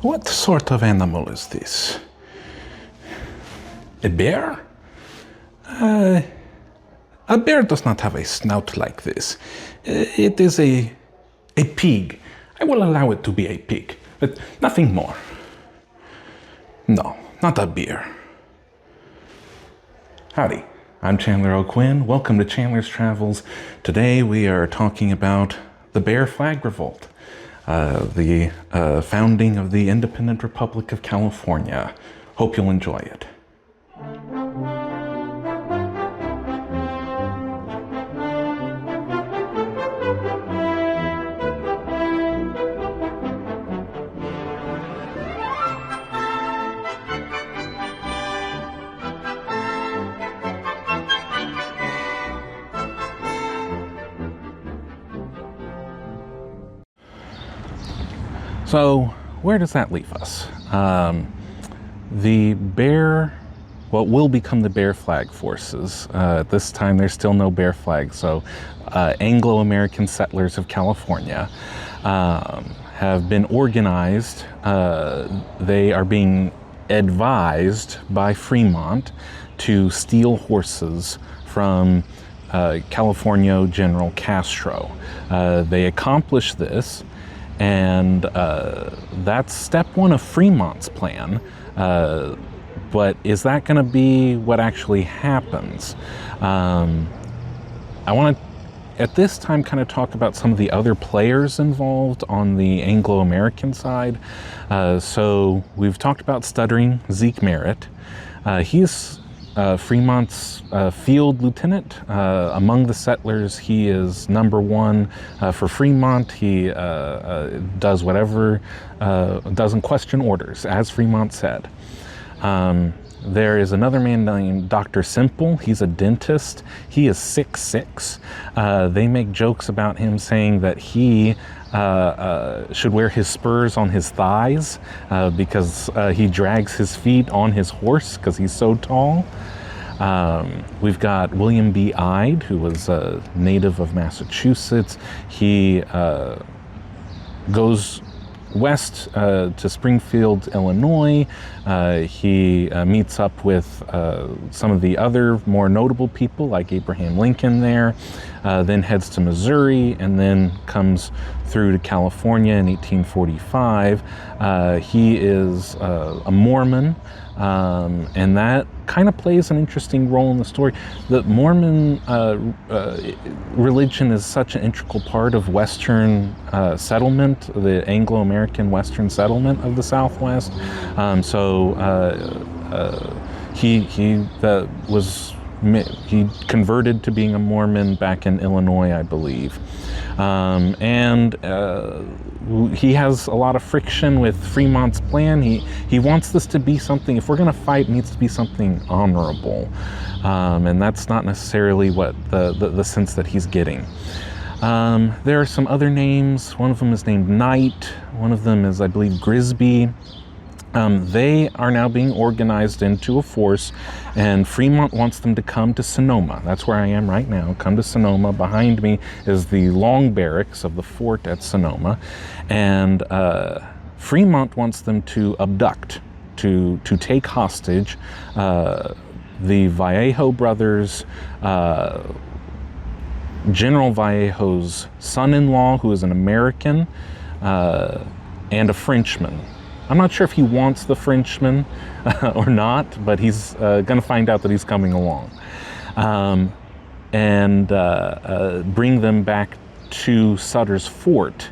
What sort of animal is this? A bear? A bear does not have a snout like this. It is a pig. I will allow it to be a pig, but nothing more. No, not a bear. Howdy, I'm Chandler O'Quinn. Welcome to Chandler's Travels. Today we are talking about the Bear Flag Revolt, the founding of the Independent Republic of California. Hope you'll enjoy it. So, where does that leave us? The what will become the Bear Flag Forces. At this time, there's still no Bear Flag, so Anglo-American settlers of California have been organized. They are being advised by Frémont to steal horses from California General Castro. They accomplish this, and that's step one of Frémont's plan. But is that going to be what actually happens? I want to, at this time, kind of talk about some of the other players involved on the Anglo-American side. So we've talked about stuttering Zeke Merritt. He's Frémont's field lieutenant. Among the settlers, he is number one for Frémont. He does whatever, doesn't question orders, as Frémont said. There is another man named Dr. Simple. He's a dentist. He is 6'6". They make jokes about him, saying that he should wear his spurs on his thighs because he drags his feet on his horse because he's so tall. We've got William B. Ide, who was a native of Massachusetts. He goes west to Springfield, Illinois. He meets up with some of the other more notable people like Abraham Lincoln there, then heads to Missouri, and then comes through to California in 1845. He is a Mormon, and that kind of plays an interesting role in the story. The Mormon religion is such an integral part of Western settlement, the Anglo-American Western settlement of the Southwest. He converted to being a Mormon back in Illinois, I believe. He has a lot of friction with Frémont's plan. He wants this to be something, if we're going to fight, it needs to be something honorable. And that's not necessarily what the sense that he's getting. There are some other names. One of them is named Knight. One of them is, I believe, Grisby. They are now being organized into a force, and Frémont wants them to come to Sonoma. That's where I am right now. Come to Sonoma. Behind me is the long barracks of the fort at Sonoma, and Frémont wants them to abduct, to take hostage the Vallejo brothers, General Vallejo's son-in-law, who is an American, and a Frenchman. I'm not sure if he wants the Frenchman or not, but he's going to find out that he's coming along. And bring them back to Sutter's Fort,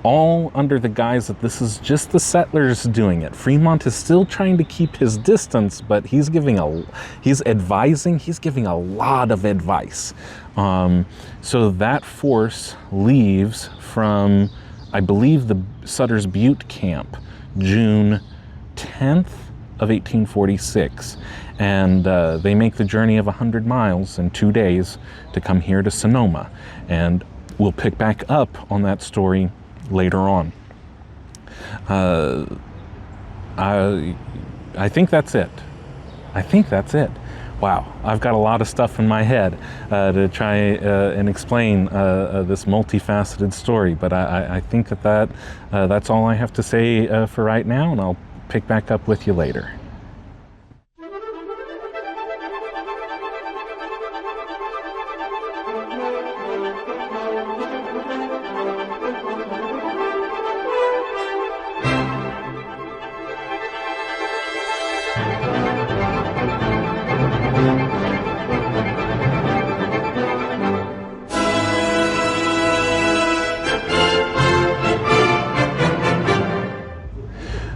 all under the guise that this is just the settlers doing it. Frémont is still trying to keep his distance, but he's giving a lot of advice. So that force leaves from, I believe, the Sutter's Butte camp, June 10th of 1846, and they make the journey of 100 miles in 2 days to come here to Sonoma, and we'll pick back up on that story later on. I think that's it. Wow, I've got a lot of stuff in my head to try and explain this multifaceted story, but I think that's all I have to say for right now, and I'll pick back up with you later.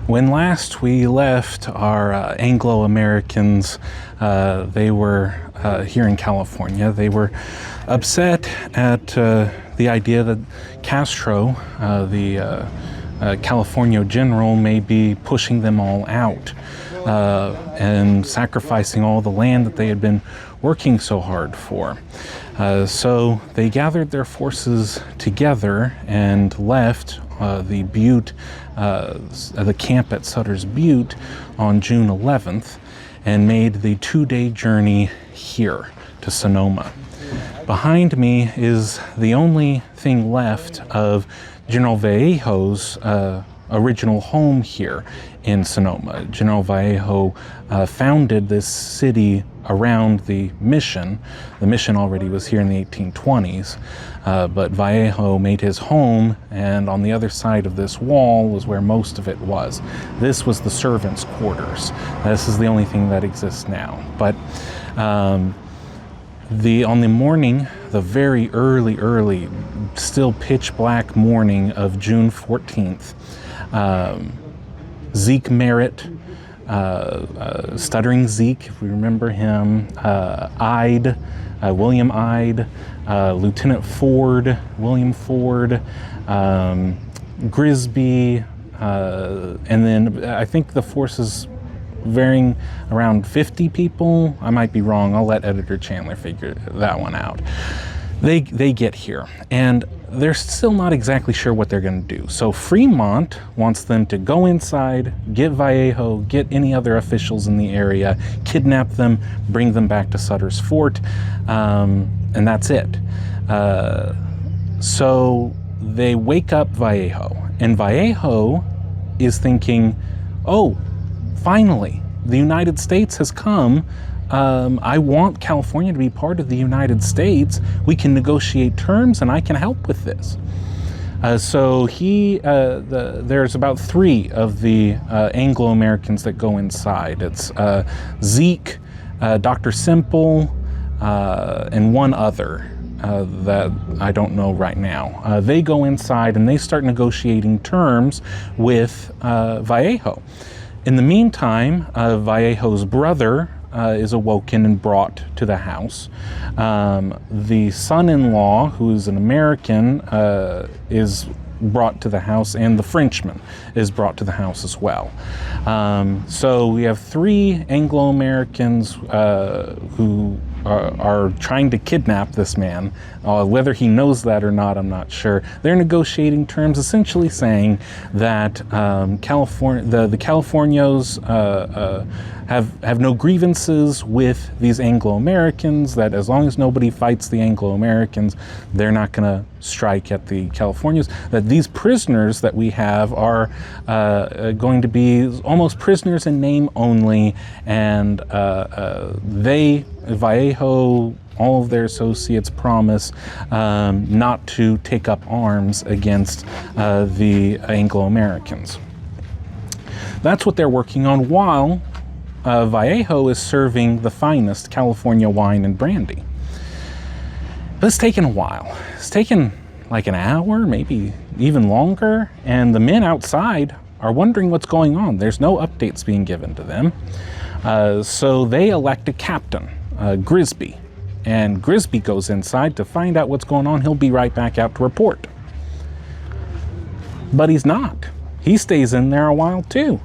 When last we left our Anglo-Americans, they were here in California. They were upset at the idea that Castro, the California general, may be pushing them all out and sacrificing all the land that they had been working so hard for. So they gathered their forces together and left the Butte, the camp at Sutter's Butte on June 11th and made the 2-day journey here to Sonoma. Behind me is the only thing left of General Vallejo's original home here in Sonoma. General Vallejo founded this city around the mission. The mission already was here in the 1820s, but Vallejo made his home, and on the other side of this wall was where most of it was. This was the servants' quarters. This is the only thing that exists now. But on the morning, the very early, still pitch black morning of June 14th, Zeke Merritt, Stuttering Zeke, if we remember him, William Ide, Lieutenant Ford, William Ford, Grisby, and then I think the forces varying around 50 people. I might be wrong. I'll let Editor Chandler figure that one out. They get here, and they're still not exactly sure what they're going to do. So Frémont wants them to go inside, get Vallejo, get any other officials in the area, kidnap them, bring them back to Sutter's Fort, and that's it. So they wake up Vallejo, and Vallejo is thinking, oh, finally, the United States has come. I want California to be part of the United States. We can negotiate terms, and I can help with this. So there's about 3 of the Anglo-Americans that go inside. It's Zeke, Dr. Simple, and one other that I don't know right now. They go inside and they start negotiating terms with Vallejo. In the meantime, Vallejo's brother is awoken and brought to the house. The son-in-law, who is an American, is brought to the house, and the Frenchman is brought to the house as well. So we have 3 Anglo-Americans who are trying to kidnap this man. Whether he knows that or not, I'm not sure. They're negotiating terms, essentially saying that the Californios have no grievances with these Anglo-Americans, that as long as nobody fights the Anglo-Americans, they're not going to strike at the Californios, that these prisoners that we have are going to be almost prisoners in name only, and Vallejo, all of their associates promise not to take up arms against the Anglo-Americans. That's what they're working on, while Vallejo is serving the finest California wine and brandy. But it's taken a while. It's taken like an hour, maybe even longer, and the men outside are wondering what's going on. There's no updates being given to them. So they elect a captain, Grisby, and Grisby goes inside to find out what's going on. He'll be right back out to report. But he's not. He stays in there a while too.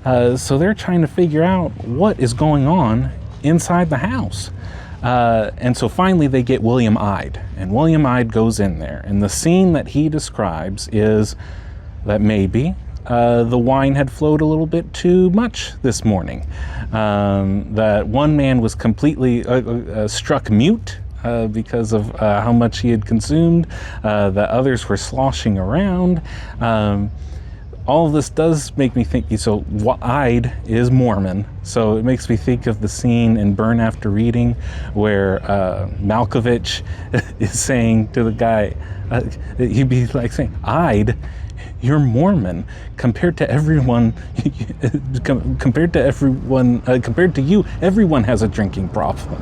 So they're trying to figure out what is going on inside the house. And so finally they get William Ide, and William Ide goes in there, and the scene that he describes is that maybe the wine had flowed a little bit too much this morning. That one man was completely struck mute because of how much he had consumed. The others were sloshing around. All of this does make me think, so Ide is Mormon, so it makes me think of the scene in Burn After Reading where Malkovich is saying to the guy, he'd be like saying, Ide, you're Mormon. Compared to everyone, compared to you, everyone has a drinking problem.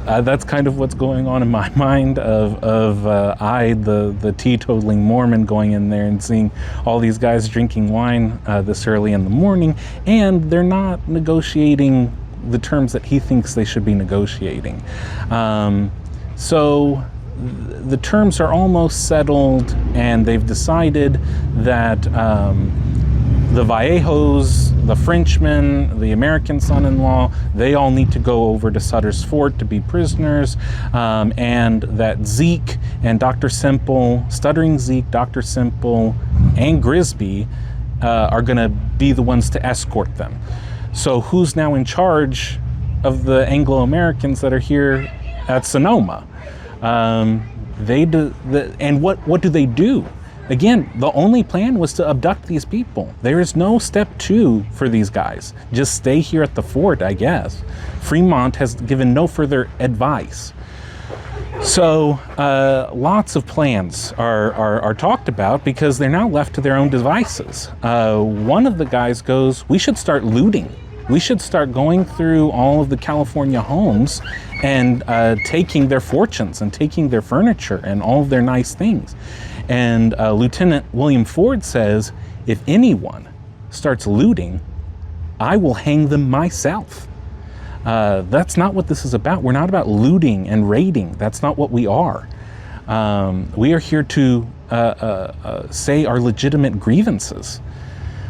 That's kind of what's going on in my mind of Ide, the teetotaling Mormon, going in there and seeing all these guys drinking wine this early in the morning, and they're not negotiating the terms that he thinks they should be negotiating. So the terms are almost settled, and they've decided that the Vallejos, the Frenchman, the American son-in-law, they all need to go over to Sutter's Fort to be prisoners, and that Zeke and Dr. Simple, Stuttering Zeke, Dr. Simple, and Grisby are going to be the ones to escort them. So who's now in charge of the Anglo-Americans that are here at Sonoma? And what do they do? Again, the only plan was to abduct these people. There is no step 2 for these guys. Just stay here at the fort, I guess. Frémont has given no further advice. So lots of plans are talked about because they're now left to their own devices. One of the guys goes, we should start looting. We should start going through all of the California homes and taking their fortunes and taking their furniture and all of their nice things. And Lieutenant William Ford says, if anyone starts looting, I will hang them myself. That's not what this is about. We're not about looting and raiding. That's not what we are. We are here to say our legitimate grievances.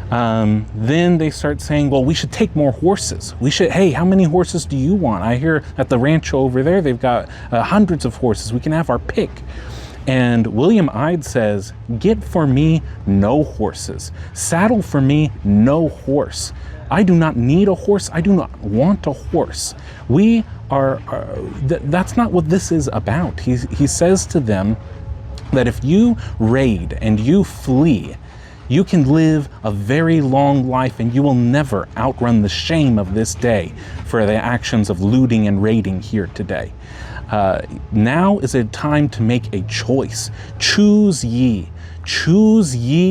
Then they start saying, well, we should take more horses. Hey, how many horses do you want? I hear at the rancho over there, they've got hundreds of horses. We can have our pick. And William Ide says, get for me no horses. Saddle for me no horse. I do not need a horse. I do not want a horse. That's not what this is about. He says to them that if you raid and you flee, you can live a very long life and you will never outrun the shame of this day for the actions of looting and raiding here today. Now is a time to make a choice. Choose ye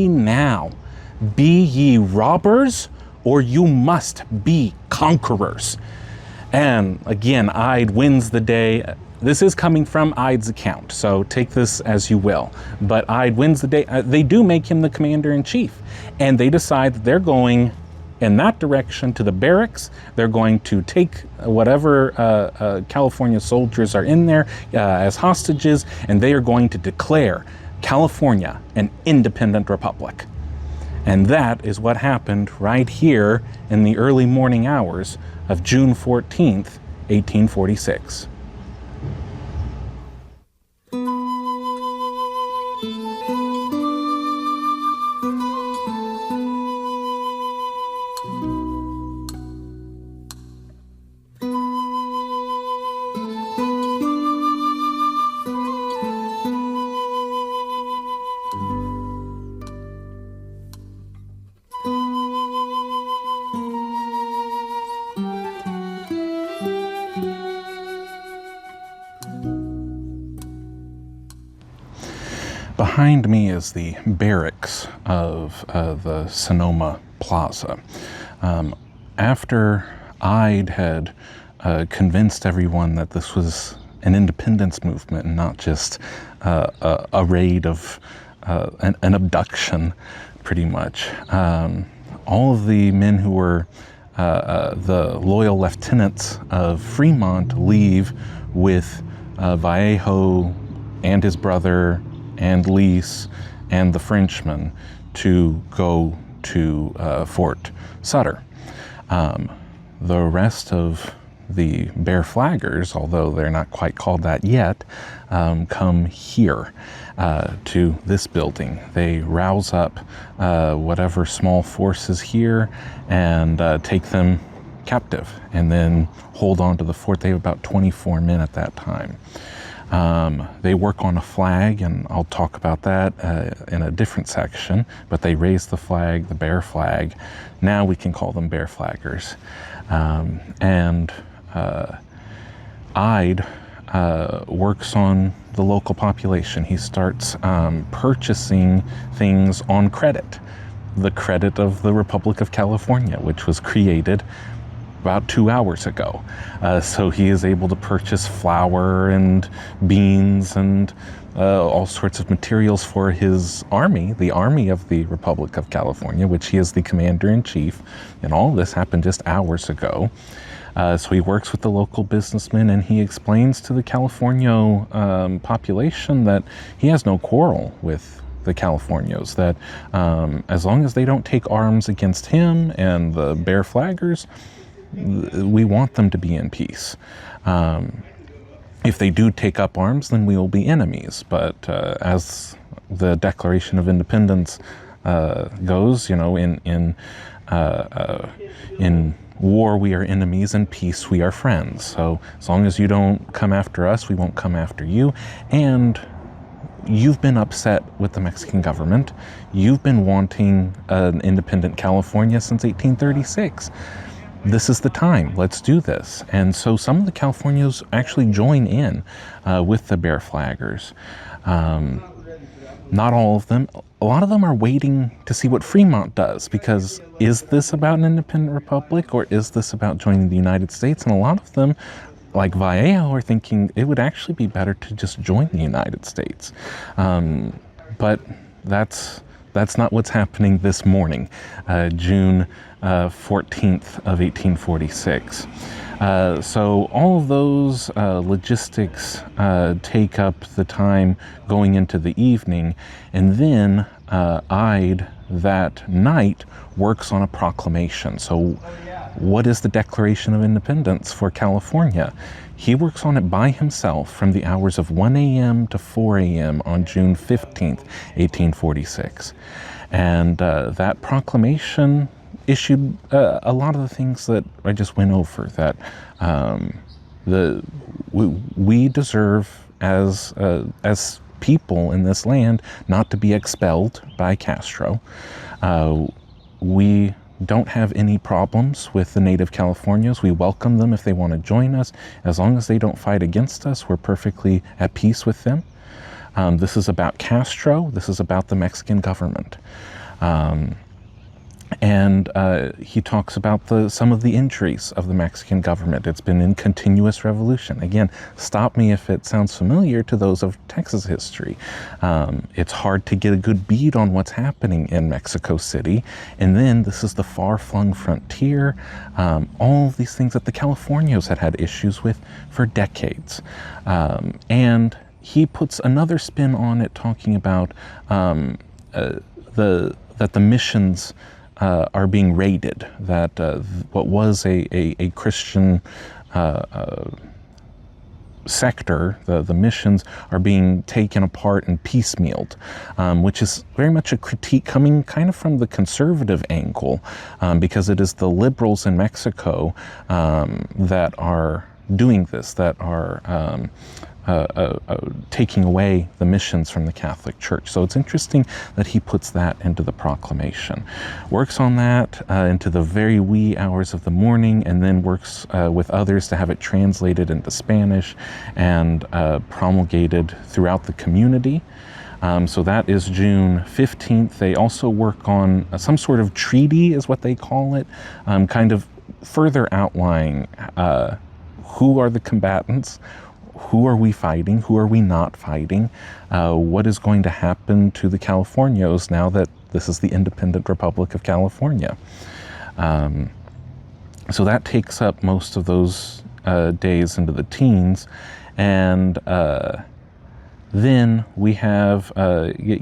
now. Be ye robbers, or you must be conquerors. And again, Ide wins the day. This is coming from Ide's account, so take this as you will. But Ide wins the day. They do make him the commander-in-chief, and they decide that they're going in that direction to the barracks. They're going to take whatever California soldiers are in there as hostages, and they are going to declare California an independent republic. And that is what happened right here in the early morning hours of June 14th, 1846. Behind me is the barracks of the Sonoma Plaza. After Ide had convinced everyone that this was an independence movement and not just a raid of an abduction, pretty much, all of the men who were the loyal lieutenants of Frémont leave with Vallejo and his brother and Lise and the Frenchman to go to Fort Sutter. The rest of the Bear Flaggers, although they're not quite called that yet, come here to this building. They rouse up whatever small forces here and take them captive and then hold on to the fort. They have about 24 men at that time. They work on a flag, and I'll talk about that in a different section, but they raise the flag, the Bear Flag. Now we can call them Bear Flaggers. Ide works on the local population. He starts purchasing things on credit, the credit of the Republic of California, which was created about 2 hours ago. So he is able to purchase flour and beans and all sorts of materials for his army, the Army of the Republic of California, which he is the commander-in-chief. And all this happened just hours ago. So he works with the local businessmen, and he explains to the Californio population that he has no quarrel with the Californios, that as long as they don't take arms against him and the Bear Flaggers, we want them to be in peace. If they do take up arms, then we will be enemies. But as the Declaration of Independence goes, you know, in war we are enemies, in peace we are friends. So as long as you don't come after us, we won't come after you. And you've been upset with the Mexican government. You've been wanting an independent California since 1836. This is the time, let's do this. And so some of the Californios actually join in with the Bear Flaggers. Not all of them. A lot of them are waiting to see what Frémont does, because is this about an independent republic, or is this about joining the United States? And a lot of them, like Vallejo, are thinking it would actually be better to just join the United States. But that's not what's happening this morning, June 14th of 1846. So all of those logistics take up the time going into the evening, and then Ide that night works on a proclamation. So what is the Declaration of Independence for California? He works on it by himself from the hours of 1 a.m. to 4 a.m. on June 15th, 1846. And that proclamation issued a lot of the things that I just went over, that we deserve as people in this land not to be expelled by Castro. We don't have any problems with the native Californios. We welcome them if they want to join us. As long as they don't fight against us, we're perfectly at peace with them. This is about Castro. This is about the Mexican government. And he talks about some of the injuries of the Mexican government. It's been in continuous revolution. Again, stop me if it sounds familiar to those of Texas history. It's hard to get a good bead on what's happening in Mexico City. And then this is the far-flung frontier. All of these things that the Californios had issues with for decades. And he puts another spin on it, talking about that the missions are being raided, that what was a Christian sector, the missions, are being taken apart and piecemealed, which is very much a critique coming kind of from the conservative angle, because it is the liberals in Mexico that are doing this, that are taking away the missions from the Catholic Church. So it's interesting that he puts that into the proclamation. Works on that into the very wee hours of the morning, and then works with others to have it translated into Spanish and promulgated throughout the community. So that is June 15th. They also work on some sort of treaty, is what they call it, kind of further outlining who are the combatants, who are we fighting, who are we not fighting, what is going to happen to the Californios now that this is the independent Republic of California. So that takes up most of those days into the teens, and Then we have,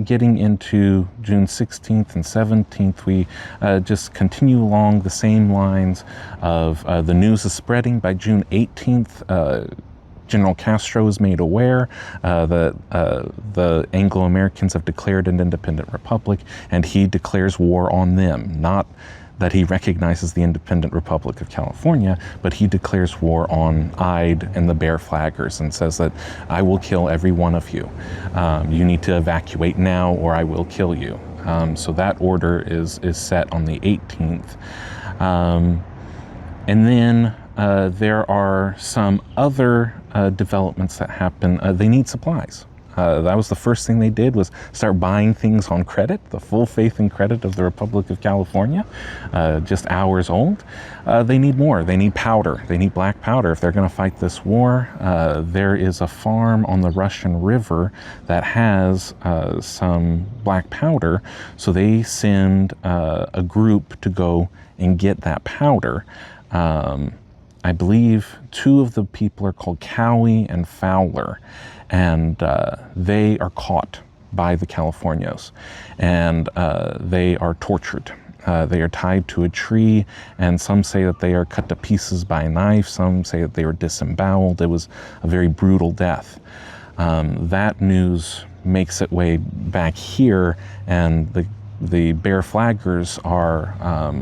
getting into June 16th and 17th, we just continue along the same lines of the news is spreading. By June 18th, General Castro is made aware that the Anglo-Americans have declared an independent republic, and he declares war on them. Not that he recognizes the independent Republic of California, but he declares war on Ide and the Bear Flaggers and says that I will kill every one of you. You need to evacuate now or I will kill you. So that order is set on the 18th. And then there are some other developments that happen. They need supplies. That was the first thing they did, was start buying things on credit, the full faith and credit of the Republic of California, just hours old. They need more. They need powder. They need black powder if they're going to fight this war. There is a farm on the Russian River that has some black powder, so they send a group to go and get that powder. I believe two of the people are called Cowie and Fowler, and they are caught by the Californios, and they are tortured. They are tied to a tree, and some say that they are cut to pieces by a knife. Some say that they were disemboweled. It was a very brutal death. That news makes its way back here, and the Bear Flaggers are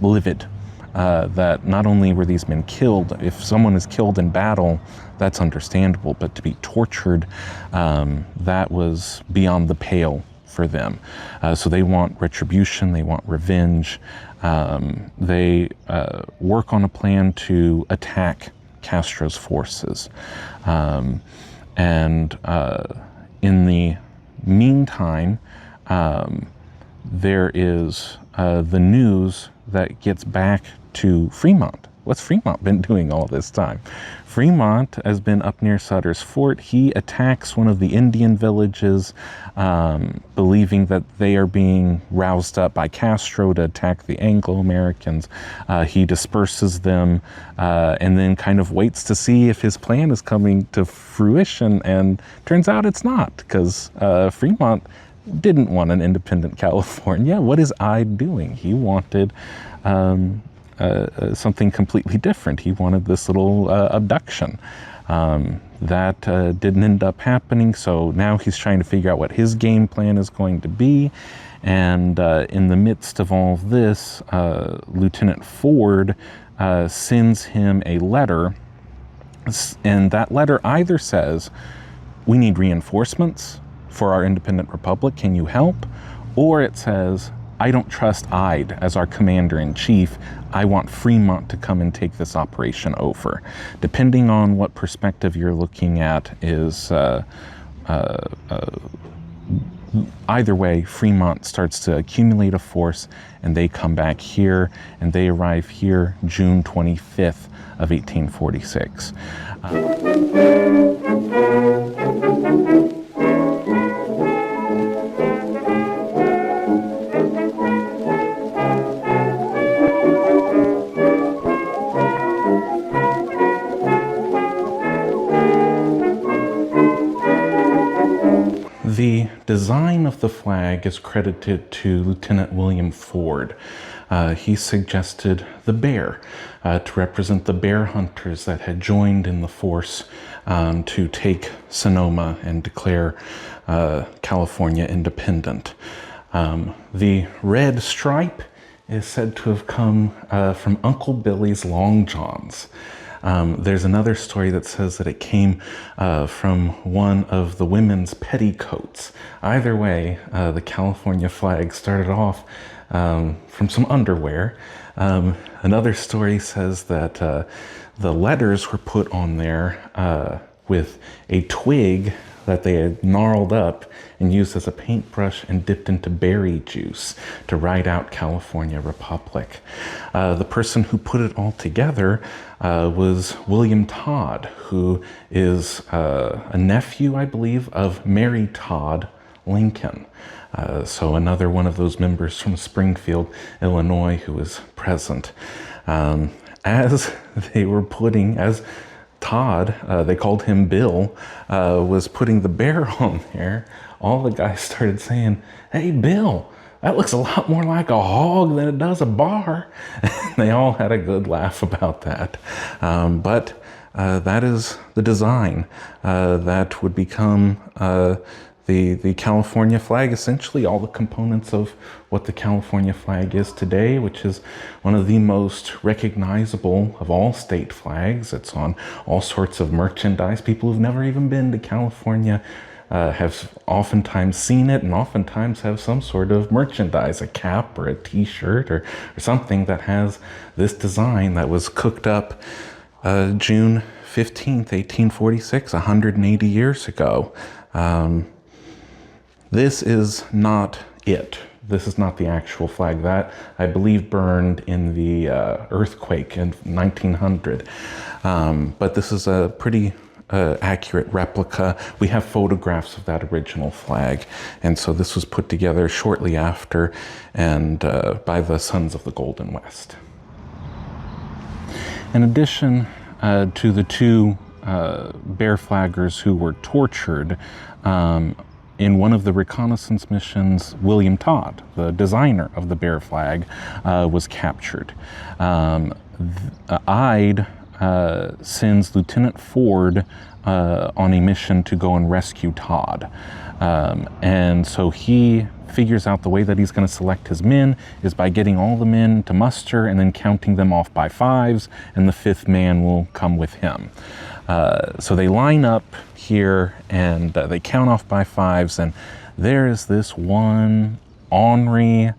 livid. That not only were these men killed, if someone is killed in battle, that's understandable, but to be tortured, that was beyond the pale for them. So they want retribution, they want revenge. They work on a plan to attack Castro's forces. And in the meantime, there is the news that gets back to Frémont. What's Frémont been doing all this time? Frémont has been up near Sutter's Fort. He attacks one of the Indian villages, believing that they are being roused up by Castro to attack the Anglo-Americans. He disperses them and then kind of waits to see if his plan is coming to fruition, and turns out it's not, because Frémont didn't want an independent California. What is Ide doing? He wanted something completely different. He wanted this little abduction. That didn't end up happening, so now he's trying to figure out what his game plan is going to be. And in the midst of all of this, Lieutenant Ford sends him a letter, and that letter either says, we need reinforcements for our independent republic, can you help? Or it says, I don't trust Ide as our commander-in-chief. I want Frémont to come and take this operation over. Depending on what perspective you're looking at is, either way, Frémont starts to accumulate a force, and they come back here, and they arrive here June 25th of 1846. The design of the flag is credited to Lieutenant William Ford. He suggested the bear to represent the bear hunters that had joined in the force to take Sonoma and declare California independent. The red stripe is said to have come from Uncle Billy's Long Johns. There's another story that says that it came from one of the women's petticoats. Either way, the California flag started off from some underwear. Another story says that the letters were put on there with a twig that they had gnarled up and used as a paintbrush and dipped into berry juice to write out California Republic. The person who put it all together was William Todd, who is a nephew, I believe, of Mary Todd Lincoln. So another one of those members from Springfield, Illinois, who was present. As Todd, they called him Bill, was putting the bear on there, all the guys started saying, "Hey, Bill, that looks a lot more like a hog than it does a bar." They all had a good laugh about that. But that is the design that would become the California flag, essentially all the components of what the California flag is today, which is one of the most recognizable of all state flags. It's on all sorts of merchandise. People who've never even been to California have oftentimes seen it, and oftentimes have some sort of merchandise, a cap or a t-shirt or something that has this design that was cooked up June 15th, 1846, 180 years ago. This is not it. This is not the actual flag. That, I believe, burned in the earthquake in 1900. But this is a pretty accurate replica. We have photographs of that original flag. And so this was put together shortly after and by the Sons of the Golden West. In addition to the two bear flaggers who were tortured, in one of the reconnaissance missions, William Todd, the designer of the bear flag, was captured. Ide sends Lieutenant Ford on a mission to go and rescue Todd. And so he figures out the way that he's going to select his men is by getting all the men to muster and then counting them off by fives, and the fifth man will come with him. So they line up here and they count off by fives, and there is this one ornery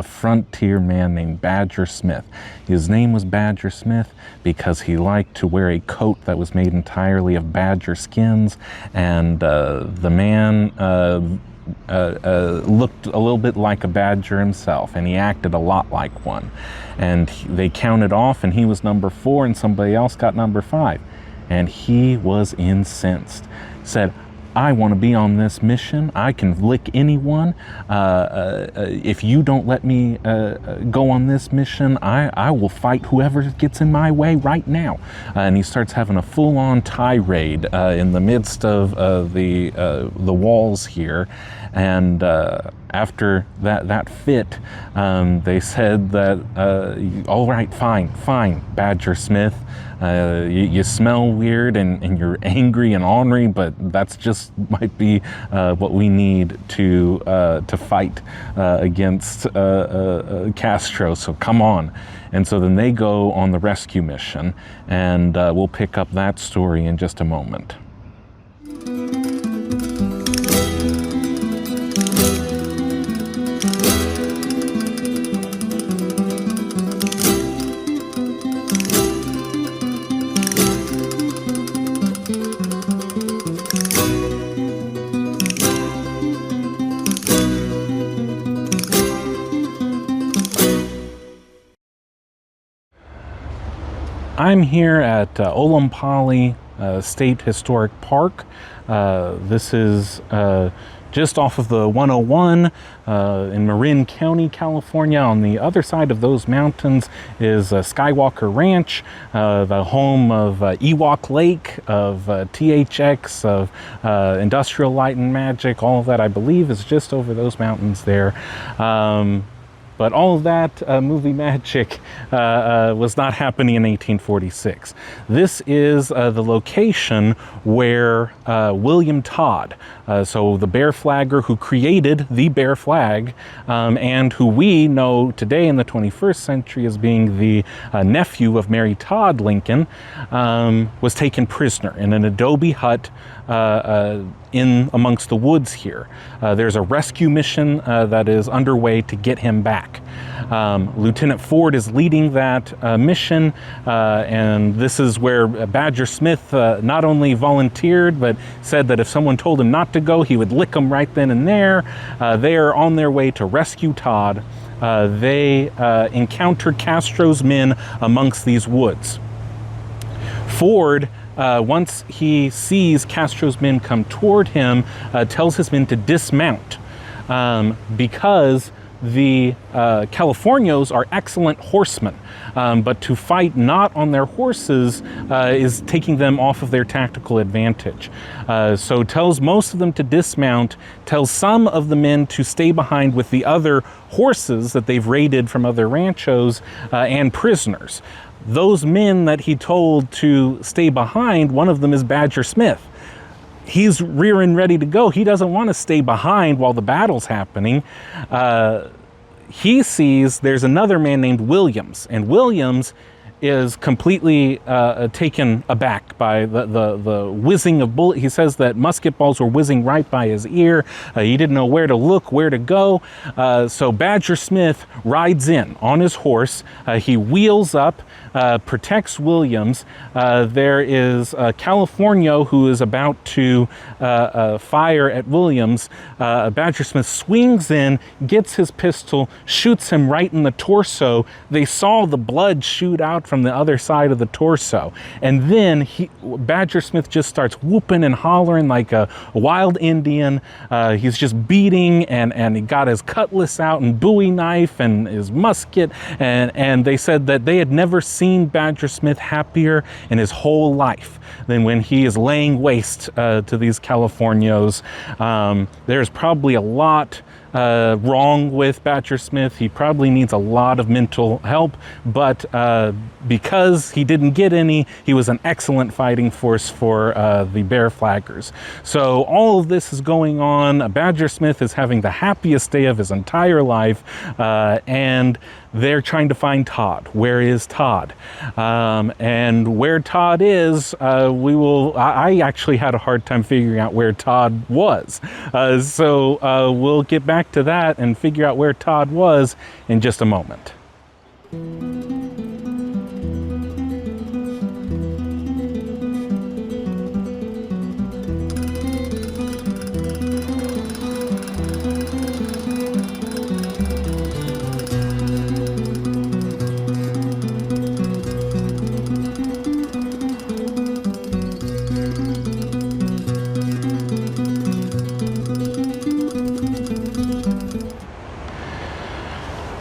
frontier man named Badger Smith. His name was Badger Smith because he liked to wear a coat that was made entirely of badger skins, and the man looked a little bit like a badger himself, and he acted a lot like one. And they counted off, and he was number 4, and somebody else got number 5. And he was incensed. Said, "I want to be on this mission. I can lick anyone. If you don't let me go on this mission, I will fight whoever gets in my way right now." And he starts having a full-on tirade in the midst of the walls here. And after that fit, they said that, "All right, fine, Badger Smith. You smell weird and you're angry and ornery, but that's just might be what we need to fight against Castro. So come on." And so then they go on the rescue mission, and we'll pick up that story in just a moment. I'm here at Olompali State Historic Park. This is just off of the 101 in Marin County, California. On the other side of those mountains is Skywalker Ranch, the home of Ewok Lake, of THX, of Industrial Light and Magic. All of that, I believe, is just over those mountains there. But all of that movie magic was not happening in 1846. This is the location where William Todd, so the bear flagger who created the bear flag, and who we know today in the 21st century as being the nephew of Mary Todd Lincoln, was taken prisoner in an adobe hut in amongst the woods here. There's a rescue mission that is underway to get him back. Lieutenant Ford is leading that mission, and this is where Badger Smith not only volunteered, but said that if someone told him not to go, he would lick them right then and there. They are on their way to rescue Todd. They encounter Castro's men amongst these woods. Ford, once he sees Castro's men come toward him, tells his men to dismount because the Californios are excellent horsemen, but to fight not on their horses is taking them off of their tactical advantage. So tells most of them to dismount, tells some of the men to stay behind with the other horses that they've raided from other ranchos and prisoners. Those men that he told to stay behind, one of them is Badger Smith. He's rearing ready to go. He doesn't want to stay behind while the battle's happening. He sees there's another man named Williams, and Williams is completely taken aback by the whizzing of bullets. He says that musket balls were whizzing right by his ear. He didn't know where to look, where to go. So Badger Smith rides in on his horse. He wheels up, protects Williams. There is Californio who is about to fire at Williams. Badger Smith swings in, gets his pistol, shoots him right in the torso. They saw the blood shoot out from the other side of the torso. And then Badger Smith just starts whooping and hollering like a wild Indian. He's just beating, and he got his cutlass out and Bowie knife and his musket. And they said that they had never seen Badger Smith happier in his whole life than when he is laying waste to these Californios. There's probably a lot wrong with Badger Smith. He probably needs a lot of mental help, but because he didn't get any, he was an excellent fighting force for the Bear Flaggers. So all of this is going on. Badger Smith is having the happiest day of his entire life, and they're trying to find Todd. Where is Todd? And where Todd is, I actually had a hard time figuring out where Todd was. So we'll get back to that and figure out where Todd was in just a moment.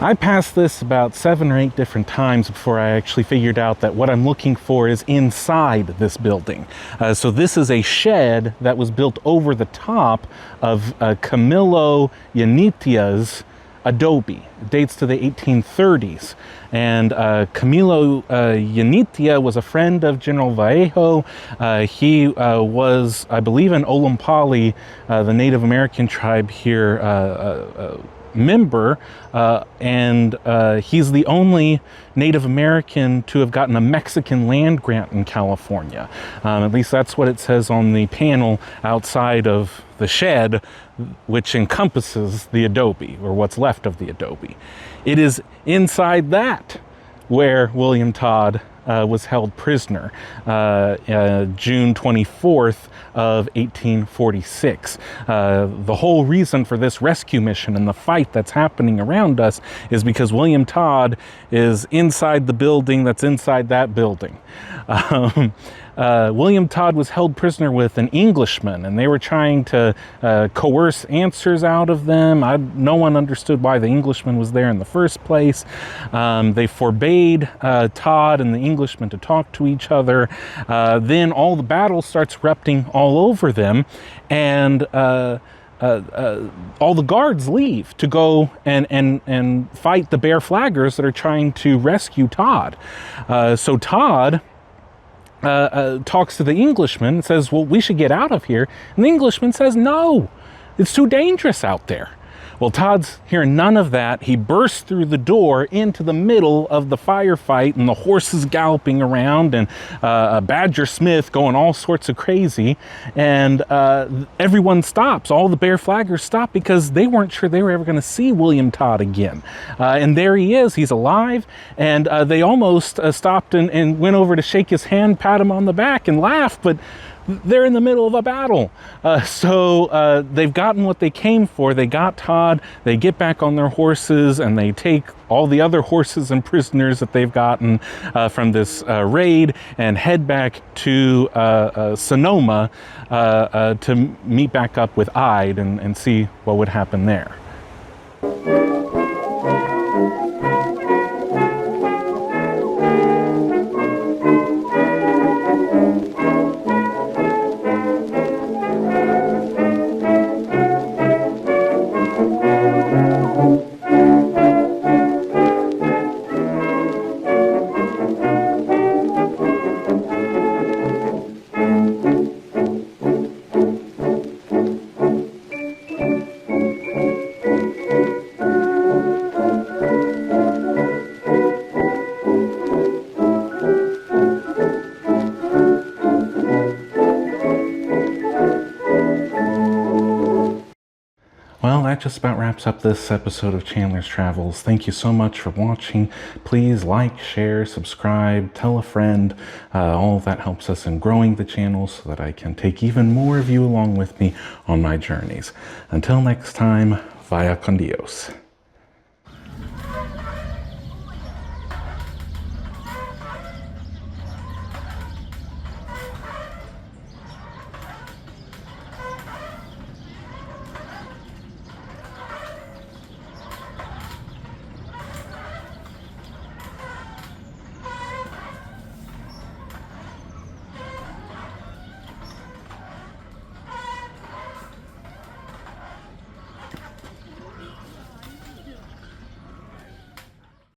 I passed this about 7 or 8 different times before I actually figured out that what I'm looking for is inside this building. So this is a shed that was built over the top of Camilo Yanitia's adobe. It dates to the 1830s. And Camilo Yanitia was a friend of General Vallejo. He was, I believe, an Olompali, the Native American tribe here, member, and he's the only Native American to have gotten a Mexican land grant in California. At least that's what it says on the panel outside of the shed, which encompasses the adobe, or what's left of the adobe. It is inside that where William Todd was held prisoner, June 24th of 1846. The whole reason for this rescue mission and the fight that's happening around us is because William Todd is inside the building that's inside that building. William Todd was held prisoner with an Englishman, and they were trying to coerce answers out of them. No one understood why the Englishman was there in the first place. They forbade Todd and the Englishman to talk to each other. Then all the battle starts erupting all over them, and all the guards leave to go and fight the Bear Flaggers that are trying to rescue Todd. So Todd talks to the Englishman and says, well, we should get out of here. And the Englishman says, no, it's too dangerous out there. Well, Todd's hearing none of that. He bursts through the door into the middle of the firefight, and the horses galloping around, and Badger Smith going all sorts of crazy. And everyone stops. All the Bear Flaggers stop because they weren't sure they were ever going to see William Todd again. And there he is. He's alive. And they almost stopped and went over to shake his hand, pat him on the back, and laugh. But they're in the middle of a battle. So they've gotten what they came for. They got Todd. They get back on their horses, and they take all the other horses and prisoners that they've gotten from this raid and head back to Sonoma to meet back up with Ide and see what would happen there. that just about wraps up this episode of Chandler's Travels. Thank you so much for watching. Please like, share, subscribe, tell a friend. All of that helps us in growing the channel so that I can take even more of you along with me on my journeys. Until next time, vaya con Dios.